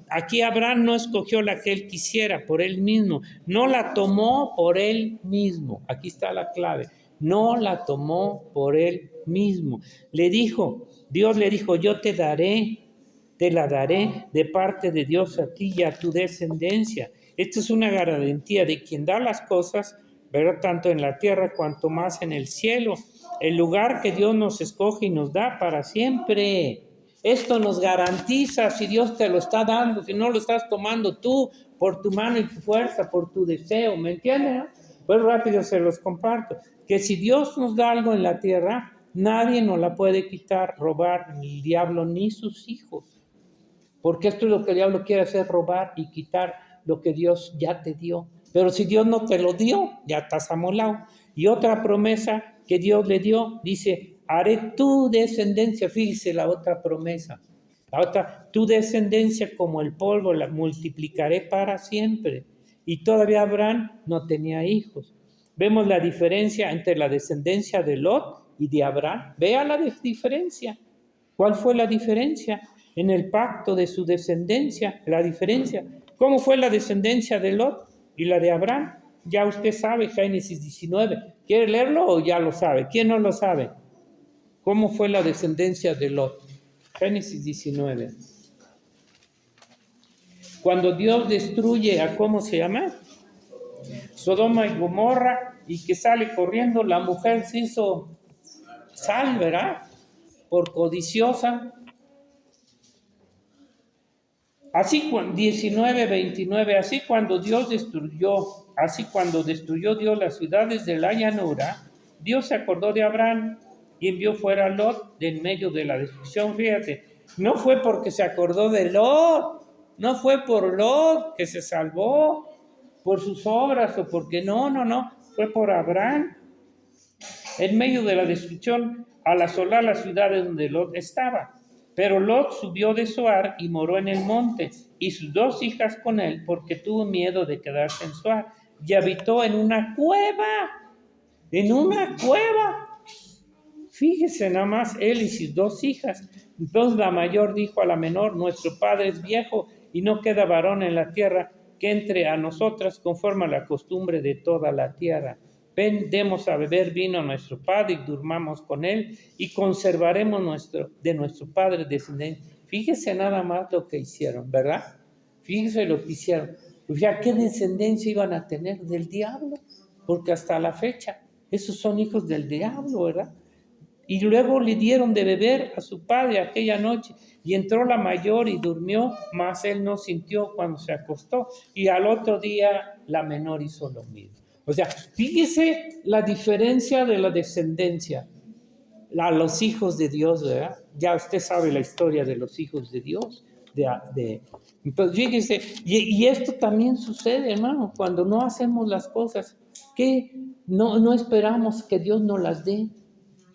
aquí Abraham no escogió la que él quisiera por él mismo, no la tomó por él mismo. Aquí está la clave. No la tomó por él mismo. Dios le dijo, yo te la daré de parte de Dios a ti y a tu descendencia. Esto es una garantía de quien da las cosas, ¿verdad? Tanto en la tierra cuanto más en el cielo. El lugar que Dios nos escoge y nos da para siempre. Esto nos garantiza si Dios te lo está dando, si no lo estás tomando tú por tu mano y tu fuerza, por tu deseo, ¿me entienden? Pues rápido se los comparto. Que si Dios nos da algo en la tierra, nadie nos la puede quitar, robar, ni el diablo ni sus hijos. Porque esto es lo que el diablo quiere hacer, robar y quitar lo que Dios ya te dio. Pero si Dios no te lo dio, ya estás amolado. Y otra promesa que Dios le dio, dice, haré tu descendencia, fíjese la otra promesa. La otra, tu descendencia como el polvo, la multiplicaré para siempre. Y todavía Abraham no tenía hijos. Vemos la diferencia entre la descendencia de Lot y de Abraham. Vea la diferencia. ¿Cuál fue la diferencia? En el pacto de su descendencia, la diferencia. ¿Cómo fue la descendencia de Lot y la de Abraham? Ya usted sabe, Génesis 19. ¿Quiere leerlo o ya lo sabe? ¿Quién no lo sabe? ¿Cómo fue la descendencia de Lot? Génesis 19. Cuando Dios destruye a, ¿cómo se llama? Sodoma y Gomorra, y que sale corriendo, la mujer se hizo sal, ¿verdad? Por codiciosa. Así 19, 29, así cuando destruyó Dios las ciudades de la llanura, Dios se acordó de Abraham y envió fuera a Lot de en medio de la destrucción. Fíjate, no fue porque se acordó de Lot, no fue por Lot que se salvó, por sus obras o porque no, fue por Abraham. En medio de la destrucción, al asolar las ciudades donde Lot estaba. Pero Lot subió de Zoar y moró en el monte, y sus 2 hijas con él, porque tuvo miedo de quedarse en Zoar, y habitó en una cueva, en una cueva. Fíjese nada más, él y sus 2 hijas. Entonces la mayor dijo a la menor, nuestro padre es viejo y no queda varón en la tierra que entre a nosotras conforme a la costumbre de toda la tierra. Ven, demos a beber vino a nuestro padre y durmamos con él y conservaremos de nuestro padre descendencia. Fíjese nada más lo que hicieron, ¿verdad? Fíjese lo que hicieron. O sea, ¿qué descendencia iban a tener? Del diablo, porque hasta la fecha, esos son hijos del diablo, ¿verdad? Y luego le dieron de beber a su padre aquella noche, y entró la mayor y durmió, mas él no sintió cuando se acostó, y al otro día la menor hizo lo mismo. O sea, fíjese la diferencia de la descendencia a los hijos de Dios, ¿verdad? Ya usted sabe la historia de los hijos de Dios. Entonces, fíjese, y esto también sucede, hermano, cuando no hacemos las cosas, que no esperamos que Dios nos las dé,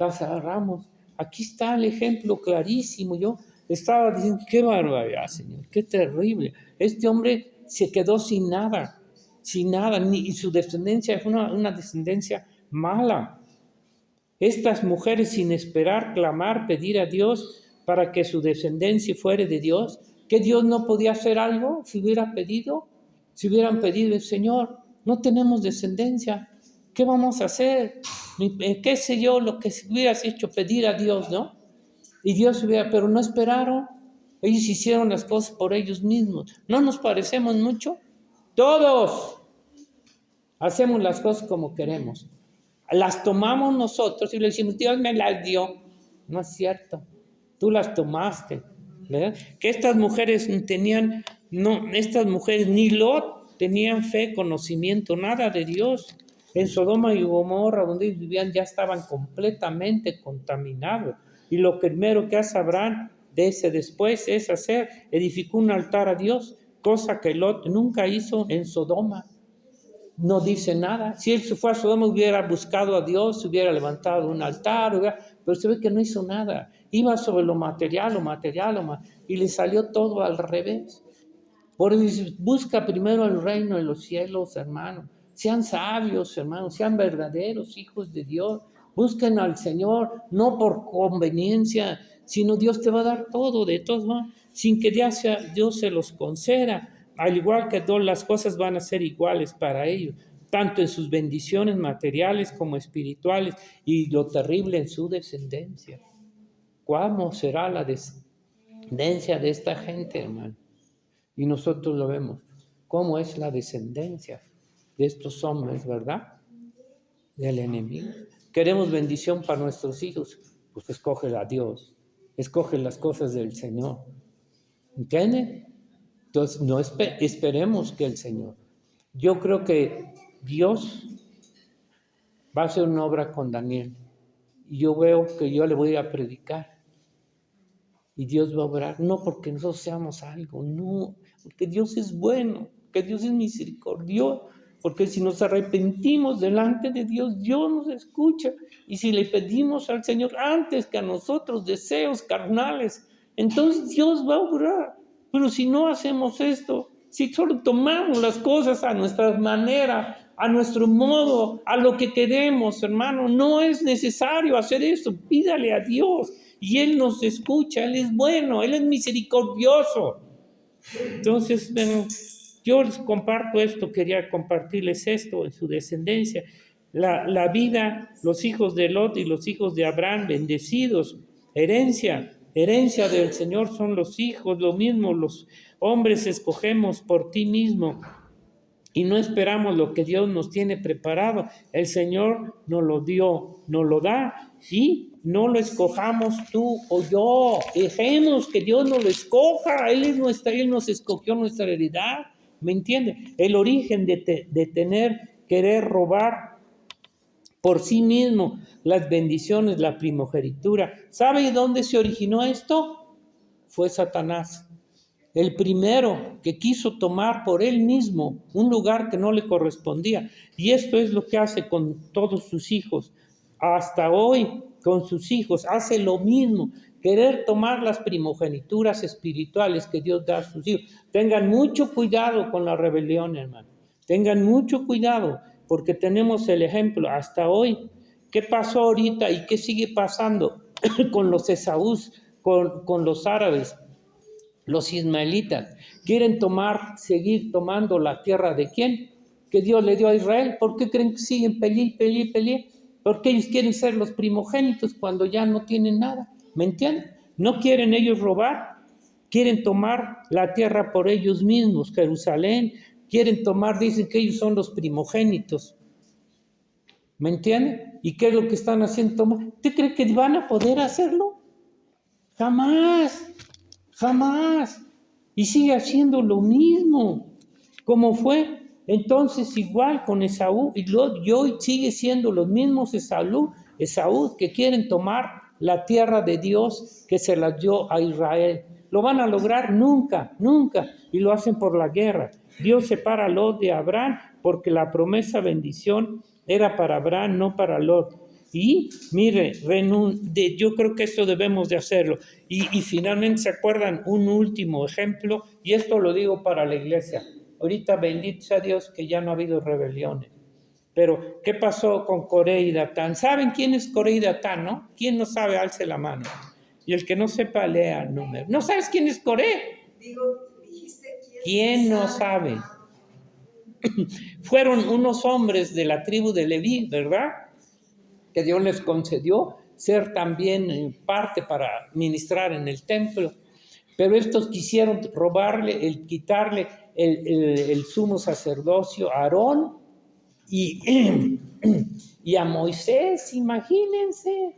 las agarramos. Aquí está el ejemplo clarísimo. Yo estaba diciendo, qué barbaridad, Señor, qué terrible. Este hombre se quedó sin nada, y su descendencia es una descendencia mala. Estas mujeres, sin esperar, clamar, pedir a Dios para que su descendencia fuere de Dios, que Dios no podía hacer algo si hubieran pedido, Señor, no tenemos descendencia, ¿qué vamos a hacer? ¿Qué sé yo? Lo que hubieras hecho, pedir a Dios, ¿no? Y Dios pero no esperaron, ellos hicieron las cosas por ellos mismos. ¿No nos parecemos mucho? Todos hacemos las cosas como queremos. Las tomamos nosotros y le decimos, Dios me las dio. No es cierto, tú las tomaste, ¿verdad? Que estas mujeres ni Lot tenían fe, conocimiento, nada de Dios. En Sodoma y Gomorra, donde ellos vivían, ya estaban completamente contaminados. Y lo primero que hace Abraham después es edificó un altar a Dios, cosa que Lot nunca hizo en Sodoma. No dice nada. Si él se fue a Sodoma, hubiera buscado a Dios, se hubiera levantado un altar, pero se ve que no hizo nada. Iba sobre lo material, y le salió todo al revés. Por eso busca primero el reino de los cielos, hermano. Sean sabios, hermanos, sean verdaderos hijos de Dios. Busquen al Señor, no por conveniencia, sino Dios te va a dar todo, de todos modos, sin que Dios se los conceda. Al igual que todas las cosas van a ser iguales para ellos, tanto en sus bendiciones materiales como espirituales, y lo terrible en su descendencia. ¿Cómo será la descendencia de esta gente, hermano? Y nosotros lo vemos. ¿Cómo es la descendencia de estos hombres, verdad? Del enemigo. Queremos bendición para nuestros hijos, pues escógela a Dios. escoge las cosas del Señor. ¿Entienden? Entonces, no esperemos que el Señor. Yo creo que Dios va a hacer una obra con Daniel. Y yo veo que yo le voy a predicar. Y Dios va a obrar. No porque nosotros seamos algo, no. Porque Dios es bueno, que Dios es misericordioso. Porque si nos arrepentimos delante de Dios, Dios nos escucha. Y si le pedimos al Señor antes que a nosotros deseos carnales, entonces Dios va a obrar. Pero si no hacemos esto, si solo tomamos las cosas a nuestra manera, a nuestro modo, a lo que queremos, hermano, no es necesario hacer esto. Pídale a Dios y Él nos escucha. Él es bueno, Él es misericordioso. Entonces, bueno, yo les comparto esto, quería compartirles esto en su descendencia. La vida, los hijos de Lot y los hijos de Abraham, bendecidos, herencia del Señor son los hijos, lo mismo los hombres escogemos por ti mismo y no esperamos lo que Dios nos tiene preparado. El Señor nos lo dio, nos lo da y no lo escojamos tú o yo. Dejemos que Dios nos lo escoja. Él nos escogió nuestra heredad. ¿Me entiende? El origen de querer robar por sí mismo las bendiciones, la primogenitura. ¿Sabe de dónde se originó esto? Fue Satanás. El primero que quiso tomar por él mismo un lugar que no le correspondía. Y esto es lo que hace con todos sus hijos. Hasta hoy, con sus hijos, hace lo mismo. Querer tomar las primogenituras espirituales que Dios da a sus hijos. Tengan mucho cuidado con la rebelión, hermano. Tengan mucho cuidado, porque tenemos el ejemplo hasta hoy. ¿Qué pasó ahorita y qué sigue pasando con los Esaús, con los árabes? Los ismaelitas quieren seguir tomando la tierra de ¿quién? Que Dios le dio a Israel. ¿Por qué creen que siguen peleando? Porque ellos quieren ser los primogénitos cuando ya no tienen nada. ¿Me entienden? No quieren ellos robar, quieren tomar la tierra por ellos mismos, Jerusalén. Quieren tomar, dicen que ellos son los primogénitos. ¿Me entienden? ¿Y qué es lo que están haciendo? ¿Usted cree que van a poder hacerlo? Jamás. Jamás. Y sigue haciendo lo mismo. ¿Cómo fue? Entonces igual con Esaú y hoy sigue siendo los mismos Esaú que quieren tomar la tierra de Dios que se la dio a Israel. ¿Lo van a lograr? Nunca, nunca. Y lo hacen por la guerra. Dios separa a Lot de Abraham porque la promesa bendición era para Abraham, no para Lot. Y mire, yo creo que esto debemos de hacerlo. Y finalmente se acuerdan un último ejemplo, y esto lo digo para la iglesia. Ahorita bendito sea Dios que ya no ha habido rebeliones. Pero, ¿qué pasó con Coré y Datán? ¿Saben quién es Coré y Datán, no? ¿Quién no sabe? Alce la mano. Y el que no sepa, lea el número. ¿No sabes quién es Coré? ¿Quién no sabe? Fueron unos hombres de la tribu de Leví, ¿verdad? Que Dios les concedió ser también parte para ministrar en el templo. Pero estos quisieron quitarle el sumo sacerdocio a Aarón y a Moisés, imagínense.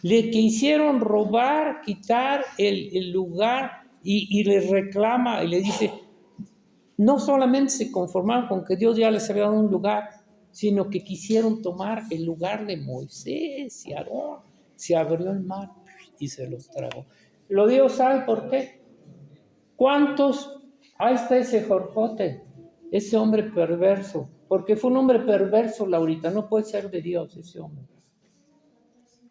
Le quisieron robar, quitar el lugar y les reclama y le dice, no solamente se conformaron con que Dios ya les había dado un lugar, sino que quisieron tomar el lugar de Moisés y Aarón. Se abrió el mar y se los tragó. Lo digo, ¿sabe por qué? ¿Cuántos? Ahí está ese Jorjote, ese hombre perverso, porque fue un hombre perverso, Laurita, no puede ser de Dios ese hombre.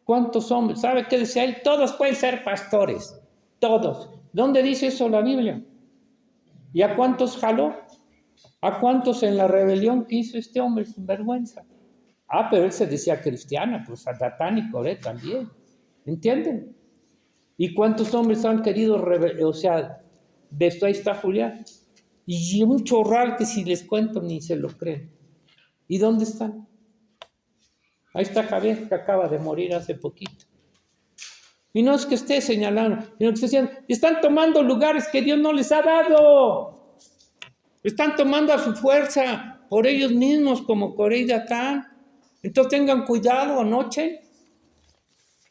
¿Cuántos hombres? ¿Sabe qué decía él? Todos pueden ser pastores, todos. ¿Dónde dice eso la Biblia? ¿Y a cuántos jaló? ¿A cuántos en la rebelión que hizo este hombre sin vergüenza? Pero él se decía cristiano, pues a Datán y Coré también. ¿Entienden? ¿Y cuántos hombres han querido de esto ahí está Julián? Y un chorral que si les cuento ni se lo creen. ¿Y dónde están? Ahí está Javier, que acaba de morir hace poquito. Y no es que esté señalando, sino que esté diciendo, están tomando lugares que Dios no les ha dado. Están tomando a su fuerza por ellos mismos como Coré y Datán. Entonces tengan cuidado anoche.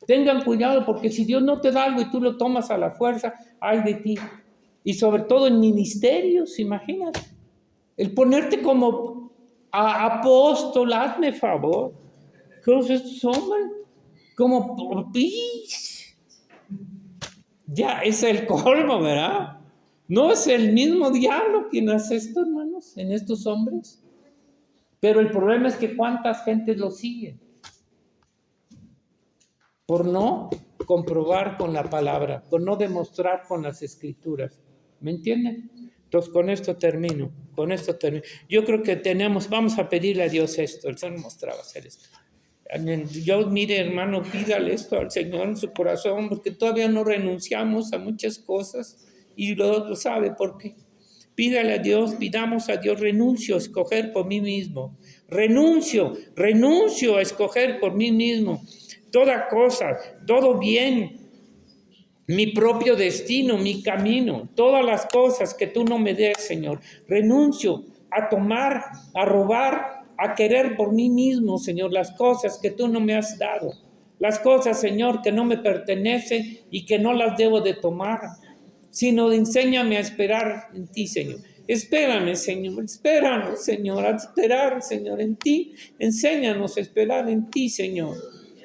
Tengan cuidado, porque si Dios no te da algo y tú lo tomas a la fuerza, ay de ti. Y sobre todo en ministerios, imagínate. El ponerte como apóstol, hazme favor. Todos estos hombres, como pis. Ya es el colmo, ¿verdad? No es el mismo diablo quien hace esto, hermanos, en estos hombres. Pero el problema es que cuántas gentes lo siguen por no comprobar con la palabra, por no demostrar con las escrituras. ¿Me entienden? Entonces con esto termino. Yo creo que vamos a pedirle a Dios esto. El Señor mostraba hacer esto. Yo, mire, hermano, pídale esto al Señor en su corazón, porque todavía no renunciamos a muchas cosas y lo sabe por qué. Pídale a Dios, pidamos a Dios, renuncio a escoger por mí mismo. Renuncio a escoger por mí mismo toda cosa, todo bien, mi propio destino, mi camino, todas las cosas que tú no me des, Señor. Renuncio a tomar, a robar, a querer por mí mismo, Señor, las cosas que tú no me has dado. Las cosas, Señor, que no me pertenecen y que no las debo de tomar, sino enséñame a esperar en ti, Señor. Espérame, Señor, espéranos, Señor, a esperar, Señor, en ti. Enséñanos a esperar en ti, Señor.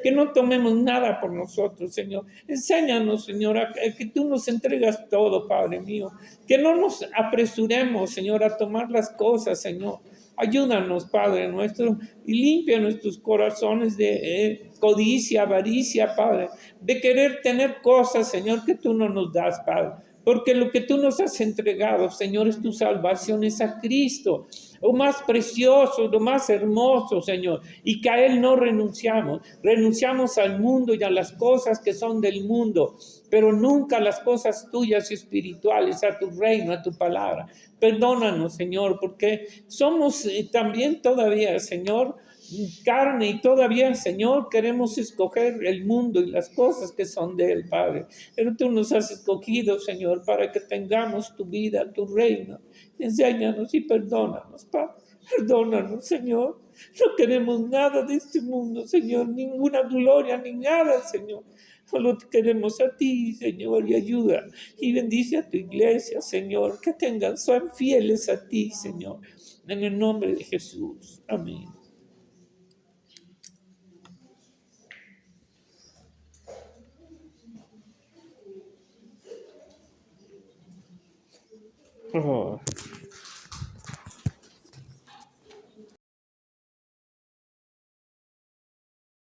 Que no tomemos nada por nosotros, Señor. Enséñanos, Señor, a que tú nos entregas todo, Padre mío. Que no nos apresuremos, Señor, a tomar las cosas, Señor. Ayúdanos, Padre nuestro, y limpia nuestros corazones de codicia, avaricia, Padre, de querer tener cosas, Señor, que tú no nos das, Padre. Porque lo que tú nos has entregado, Señor, es tu salvación, es a Cristo, lo más precioso, lo más hermoso, Señor, y que a Él no renunciamos. Renunciamos al mundo y a las cosas que son del mundo, pero nunca a las cosas tuyas y espirituales, a tu reino, a tu palabra. Perdónanos, Señor, porque somos también todavía, Señor, carne y todavía, Señor, queremos escoger el mundo y las cosas que son de Él, Padre. Pero tú nos has escogido, Señor, para que tengamos tu vida, tu reino. Enséñanos y perdónanos, Padre. Perdónanos, Señor. No queremos nada de este mundo, Señor, ninguna gloria, ni nada, Señor. Solo te queremos a ti, Señor, y ayuda. Y bendice a tu iglesia, Señor, que sean fieles a ti, Señor. En el nombre de Jesús. Amén. Oh.